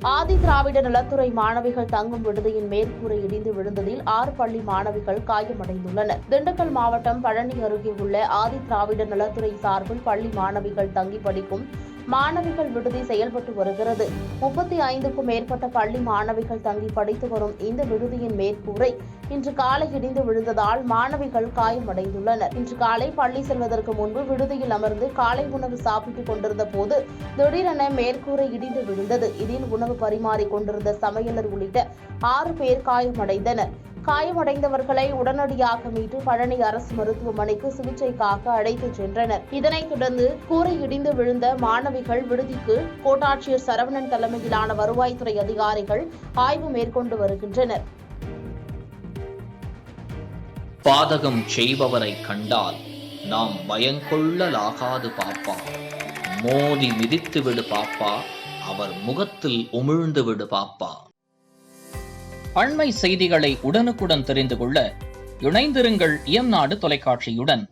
ஆதி திராவிட நலத்துறை மாணவிகள் தங்கும் விடுதியின் மேற்கூரை இடிந்து விழுந்ததில் 6 பள்ளி மாணவிகள் காயமடைந்துள்ளனர். திண்டுக்கல் மாவட்டம் பழனி அருகே உள்ள ஆதி திராவிட நலத்துறை சார்பில் பள்ளி மாணவிகள் தங்கி படிக்கும் மாணவிகள் விடுதி செயல்பட்டு வருகிறது. 35க்கும் மேற்பட்ட பள்ளி மாணவிகள் தங்கி படித்து வரும் இந்த விடுதியின் மேற்கூரை இன்று காலை இடிந்து விழுந்ததால் மாணவிகள் காயமடைந்துள்ளனர். இன்று காலை பள்ளி செல்வதற்கு முன்பு விடுதியில் அமர்ந்து காலை உணவு சாப்பிட்டுக் கொண்டிருந்த போது திடீரென மேற்கூரை இடிந்து விழுந்தது. இதில் உணவு பரிமாறிக் கொண்டிருந்த சமையலர் உள்ளிட்ட 6 பேர் காயமடைந்தனர். காயமடைந்தவர்களை உடனடியாக மீட்டு பழனி அரசு மருத்துவமனைக்கு சிகிச்சைக்காக அழைத்துச் சென்றனர். இதனைத் தொடர்ந்து கூரை இடிந்து விழுந்த மாணவிகள் விடுதிக்கு கோட்டாட்சியர் சரவணன் தலைமையிலான வருவாய்த்துறை அதிகாரிகள் ஆய்வு மேற்கொண்டு வருகின்றனர். பாதகம் செய்பவரை கண்டால் நாம் பயங்கொள்ளலாகாது பாப்பா, மோதி மிதித்து விடு பாப்பா, அவர் முகத்தில் உமிழ்ந்து விடு பாப்பா. அண்மை செய்திகளை உடனுக்குடன் தெரிந்து கொள்ள இணைந்திருங்கள் இயம்நாடு தொலைக்காட்சியுடன்.